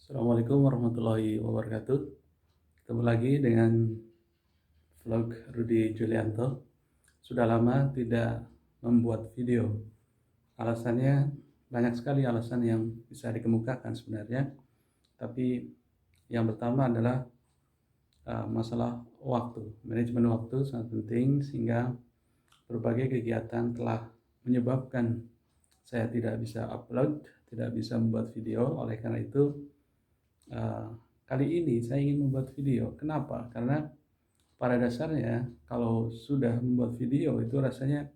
Assalamualaikum warahmatullahi wabarakatuh. Ketemu lagi dengan vlog Rudy Julianto. Sudah lama tidak membuat video. Alasannya banyak sekali alasan yang bisa dikemukakan sebenarnya. Tapi yang pertama adalah masalah waktu. Manajemen waktu sangat penting sehingga berbagai kegiatan telah menyebabkan saya tidak bisa upload, tidak bisa membuat video. Oleh karena itu, uh, kali ini saya ingin membuat video. Kenapa? Karena pada dasarnya kalau sudah membuat video itu rasanya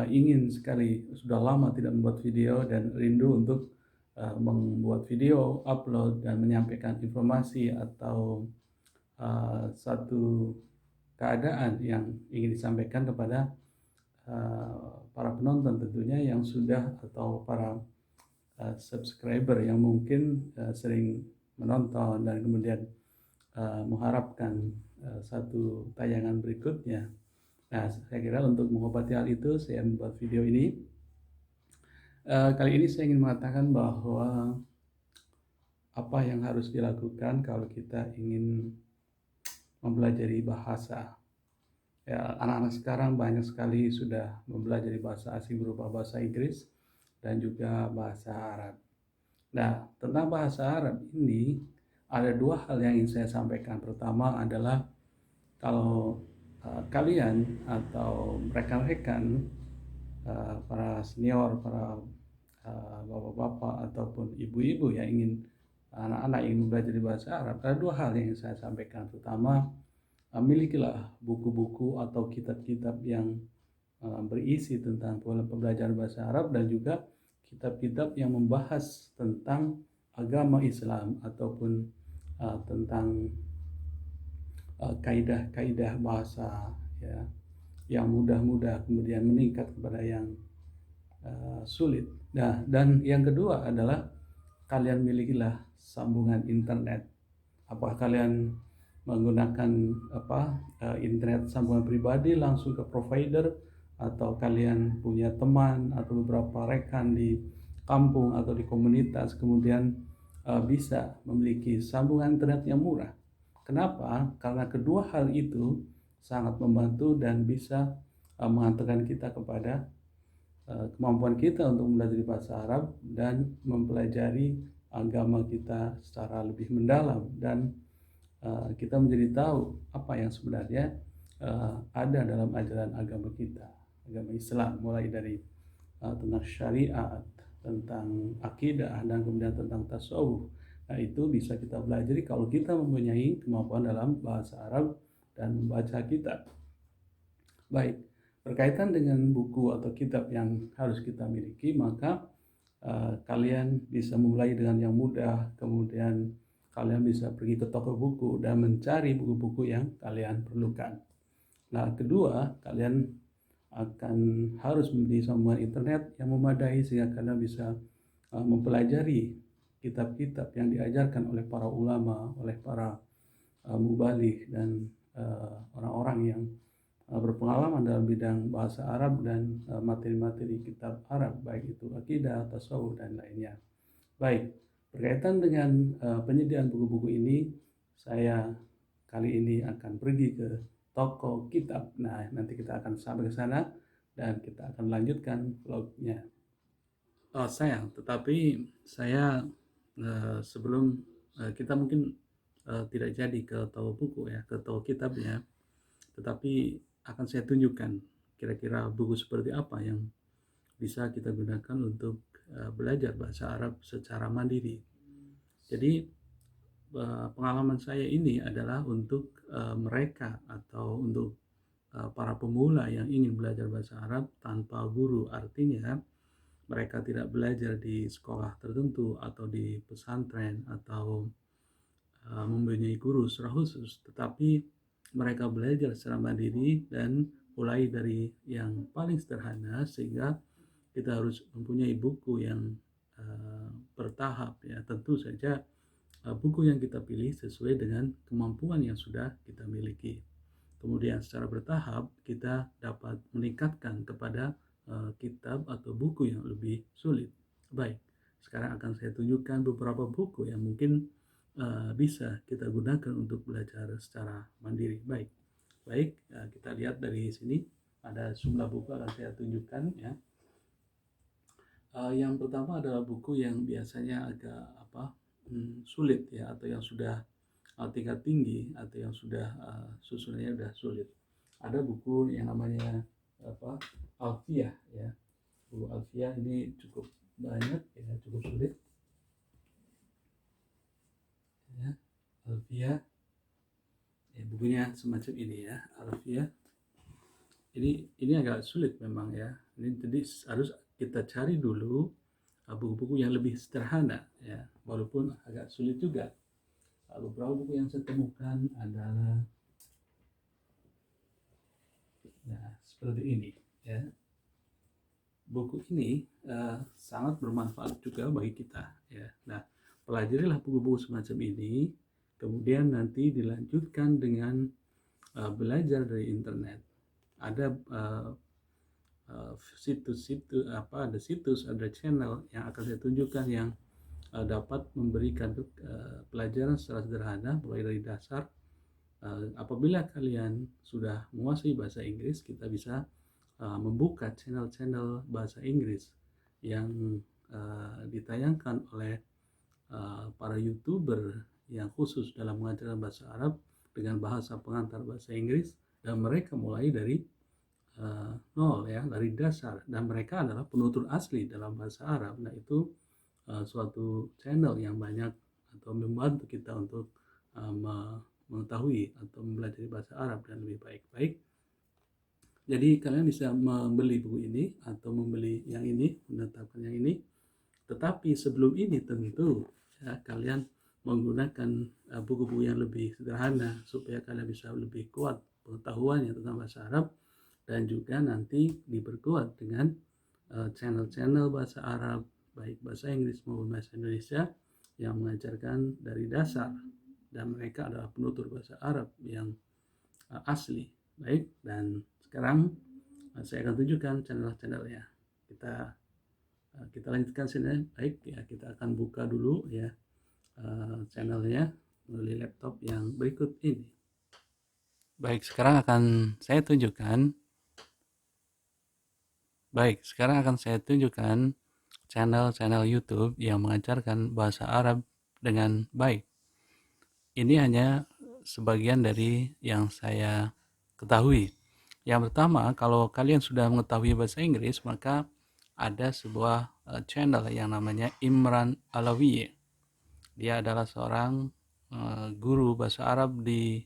ingin sekali, sudah lama tidak membuat video dan rindu untuk membuat video, upload dan menyampaikan informasi atau satu keadaan yang ingin disampaikan kepada para penonton tentunya yang sudah atau para subscriber yang mungkin sering menonton dan kemudian mengharapkan satu tayangan berikutnya. Nah, saya kira untuk mengobati hal itu, saya membuat video ini. Kali ini saya ingin mengatakan bahwa apa yang harus dilakukan kalau kita ingin mempelajari bahasa. Ya, anak-anak sekarang banyak sekali sudah mempelajari bahasa asing berupa bahasa Inggris dan juga bahasa Arab. Nah, tentang bahasa Arab ini ada dua hal yang ingin saya sampaikan. Pertama adalah kalau kalian atau rekan-rekan para senior, para bapak-bapak ataupun ibu-ibu yang ingin anak-anak ingin belajar bahasa Arab, ada dua hal yang ingin saya sampaikan. Pertama, milikilah buku-buku atau kitab-kitab yang berisi tentang pembelajaran bahasa Arab dan juga kitab-kitab yang membahas tentang agama Islam ataupun tentang kaidah-kaidah bahasa, ya, yang mudah-mudah kemudian meningkat kepada yang sulit. Nah, dan yang kedua adalah kalian milikilah sambungan internet. Apakah kalian menggunakan internet sambungan pribadi langsung ke provider, atau kalian punya teman atau beberapa rekan di kampung atau di komunitas kemudian bisa memiliki sambungan internet yang murah. Kenapa? Karena kedua hal itu sangat membantu dan bisa mengantarkan kita kepada kemampuan kita untuk belajar bahasa Arab dan mempelajari agama kita secara lebih mendalam, dan kita menjadi tahu apa yang sebenarnya ada dalam ajaran agama kita, agama Islam, mulai dari tentang syariat, tentang akidah, dan kemudian tentang tasawuf. Nah, itu bisa kita pelajari kalau kita mempunyai kemampuan dalam bahasa Arab dan membaca kitab. Baik, berkaitan dengan buku atau kitab yang harus kita miliki, maka kalian bisa memulai dengan yang mudah, kemudian kalian bisa pergi ke toko buku dan mencari buku-buku yang kalian perlukan. Nah, kedua, kalian akan harus memiliki sambungan internet yang memadai sehingga kalian bisa mempelajari kitab-kitab yang diajarkan oleh para ulama, oleh para mubaligh dan orang-orang yang berpengalaman dalam bidang bahasa Arab dan materi-materi kitab Arab, baik itu akidah, tasawuf, dan lainnya. Baik, berkaitan dengan penyediaan buku-buku ini, saya kali ini akan pergi ke toko kitab. Nah, nanti kita akan sampai ke sana dan kita akan lanjutkan vlognya. Oh sayang, tetapi saya sebelum kita mungkin tidak jadi ke toko buku ya, ke toko kitabnya, tetapi akan saya tunjukkan kira-kira buku seperti apa yang bisa kita gunakan untuk belajar bahasa Arab secara mandiri. Jadi pengalaman saya ini adalah untuk mereka atau untuk para pemula yang ingin belajar bahasa Arab tanpa guru. Artinya mereka tidak belajar di sekolah tertentu atau di pesantren atau mempunyai guru secara khusus, tetapi mereka belajar secara mandiri dan mulai dari yang paling sederhana, sehingga kita harus mempunyai buku yang bertahap ya. Tentu saja buku yang kita pilih sesuai dengan kemampuan yang sudah kita miliki. Kemudian secara bertahap kita dapat meningkatkan kepada kitab atau buku yang lebih sulit. Baik, sekarang sekarang akan saya tunjukkan beberapa buku yang mungkin bisa kita gunakan untuk belajar secara mandiri. Baik, kita lihat dari sini ada sejumlah buku akan saya tunjukkan ya. Yang pertama adalah buku yang biasanya agak sulit ya, atau yang sudah tingkat tinggi, atau yang sudah susunannya sudah sulit. Ada buku yang namanya Alfiah ya. Buku Alfiah ini cukup banyak ya, cukup sulit ya. Alfiah ya, bukunya semacam ini ya, Alfiah. Ini agak sulit memang ya. Ini jadi harus kita cari dulu buku-buku yang lebih sederhana ya, walaupun agak sulit juga. Beberapa buku yang saya temukan adalah seperti ini ya. Buku ini sangat bermanfaat juga bagi kita ya. Nah, pelajarilah buku-buku semacam ini, kemudian nanti dilanjutkan dengan belajar dari internet. Ada situs-situs ada situs, ada channel yang akan saya tunjukkan yang dapat memberikan pelajaran secara sederhana mulai dari dasar. Apabila kalian sudah menguasai bahasa Inggris, kita bisa membuka channel-channel bahasa Inggris yang ditayangkan oleh para YouTuber yang khusus dalam mengajarkan bahasa Arab dengan bahasa pengantar bahasa Inggris, dan mereka mulai dari nol ya, dari dasar, dan mereka adalah penutur asli dalam bahasa Arab. Nah, itu suatu channel yang banyak atau membantu kita untuk mengetahui atau mempelajari bahasa Arab dan lebih baik. Jadi kalian bisa membeli buku ini atau membeli yang ini, menetapkan yang ini. Tetapi sebelum ini tentu ya, kalian menggunakan buku-buku yang lebih sederhana supaya kalian bisa lebih kuat pengetahuannya tentang bahasa Arab, dan juga nanti diperkuat dengan channel-channel bahasa Arab, baik bahasa Inggris maupun bahasa Indonesia, yang mengajarkan dari dasar, dan mereka adalah penutur bahasa Arab yang asli. Baik, dan sekarang saya akan tunjukkan channel-channelnya. Kita lanjutkan sini. Baik ya, kita akan buka dulu ya channelnya melalui laptop yang berikut ini. Baik, sekarang akan saya tunjukkan channel-channel YouTube yang mengajarkan bahasa Arab dengan baik. Ini hanya sebagian dari yang saya ketahui. Yang pertama, kalau kalian sudah mengetahui bahasa Inggris, maka ada sebuah channel yang namanya Imran Alawi. Dia adalah seorang guru bahasa Arab di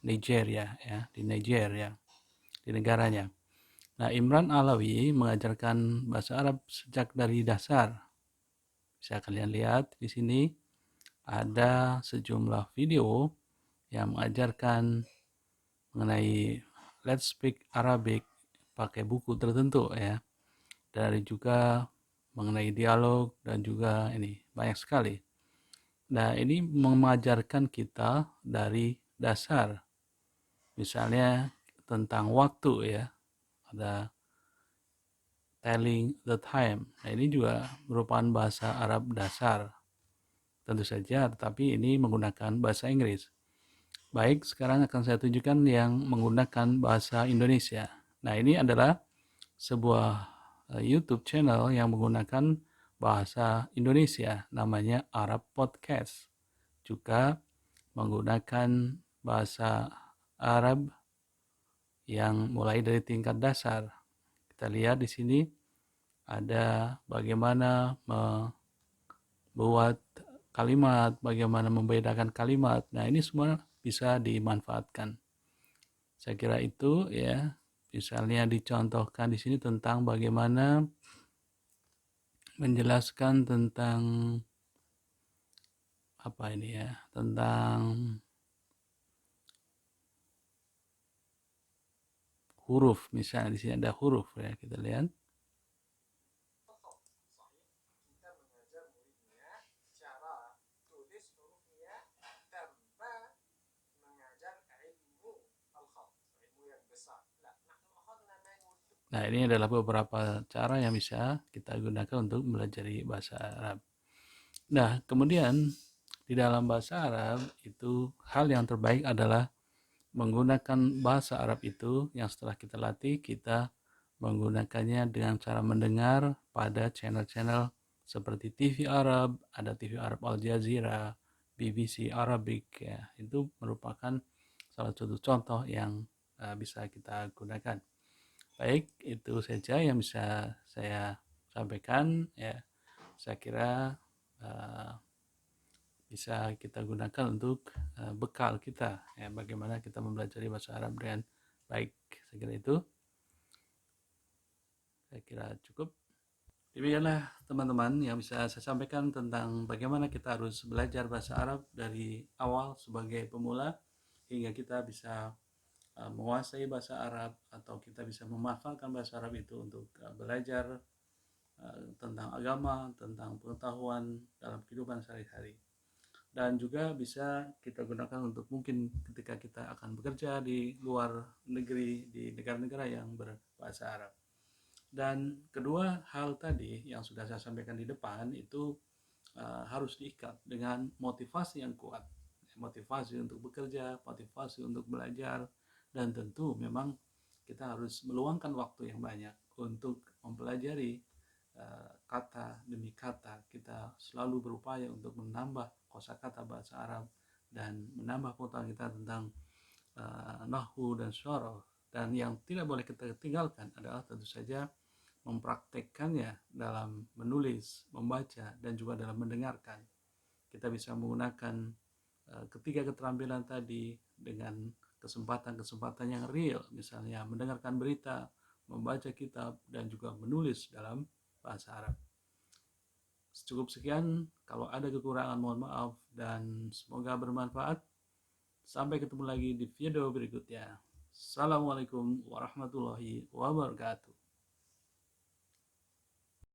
Nigeria ya, di negaranya. Nah, Imran Alawi mengajarkan bahasa Arab sejak dari dasar. Bisa kalian lihat di sini ada sejumlah video yang mengajarkan mengenai Let's Speak Arabic pakai buku tertentu ya. Dari juga mengenai dialog, dan juga ini banyak sekali. Nah, ini mengajarkan kita dari dasar. Misalnya tentang waktu ya. Ada telling the time. Nah, ini juga merupakan bahasa Arab dasar. Tentu saja, tetapi ini menggunakan bahasa Inggris. Baik, sekarang akan saya tunjukkan yang menggunakan bahasa Indonesia. Nah, ini adalah sebuah YouTube channel yang menggunakan bahasa Indonesia, namanya Arab Podcast. Juga menggunakan bahasa Arab yang mulai dari tingkat dasar. Kita lihat di sini ada bagaimana membuat kalimat, bagaimana membedakan kalimat. Nah, ini semua bisa dimanfaatkan. Saya kira itu ya. Misalnya dicontohkan di sini tentang bagaimana menjelaskan tentang apa ini ya, tentang huruf. Misalnya di sini ada huruf ya, kita lihat. Nah, ini adalah beberapa cara yang bisa kita gunakan untuk belajar bahasa Arab. Nah, kemudian di dalam bahasa Arab itu hal yang terbaik adalah menggunakan bahasa Arab itu yang setelah kita latih, kita menggunakannya dengan cara mendengar pada channel-channel seperti TV Arab, ada TV Arab Al Jazeera, BBC Arabic ya. Itu merupakan salah satu contoh yang bisa kita gunakan. Baik, itu saja yang bisa saya sampaikan ya. Saya kira uh, bisa kita gunakan untuk bekal kita ya, bagaimana kita mempelajari bahasa Arab dengan baik. Saya kira itu, saya kira cukup. Demikianlah teman-teman yang bisa saya sampaikan tentang bagaimana kita harus belajar bahasa Arab dari awal sebagai pemula hingga kita bisa menguasai bahasa Arab atau kita bisa memanfaatkan bahasa Arab itu untuk belajar tentang agama, tentang pengetahuan dalam kehidupan sehari-hari. Dan juga bisa kita gunakan untuk mungkin ketika kita akan bekerja di luar negeri, di negara-negara yang berbahasa Arab. Dan kedua hal tadi yang sudah saya sampaikan di depan itu harus diikat dengan motivasi yang kuat, motivasi untuk bekerja, motivasi untuk belajar, dan tentu memang kita harus meluangkan waktu yang banyak untuk mempelajari kata demi kata. Kita selalu berupaya untuk menambah kosakata bahasa Arab dan menambah pengetahuan kita tentang nahwu dan syarah. Dan yang tidak boleh kita tinggalkan adalah tentu saja mempraktekkannya dalam menulis, membaca, dan juga dalam mendengarkan. Kita bisa menggunakan ketiga keterampilan tadi dengan kesempatan-kesempatan yang real, misalnya mendengarkan berita, membaca kitab, dan juga menulis dalam bahasa Arab. Cukup sekian, kalau ada kekurangan mohon maaf dan semoga bermanfaat. Sampai ketemu lagi di video berikutnya. Assalamualaikum warahmatullahi wabarakatuh.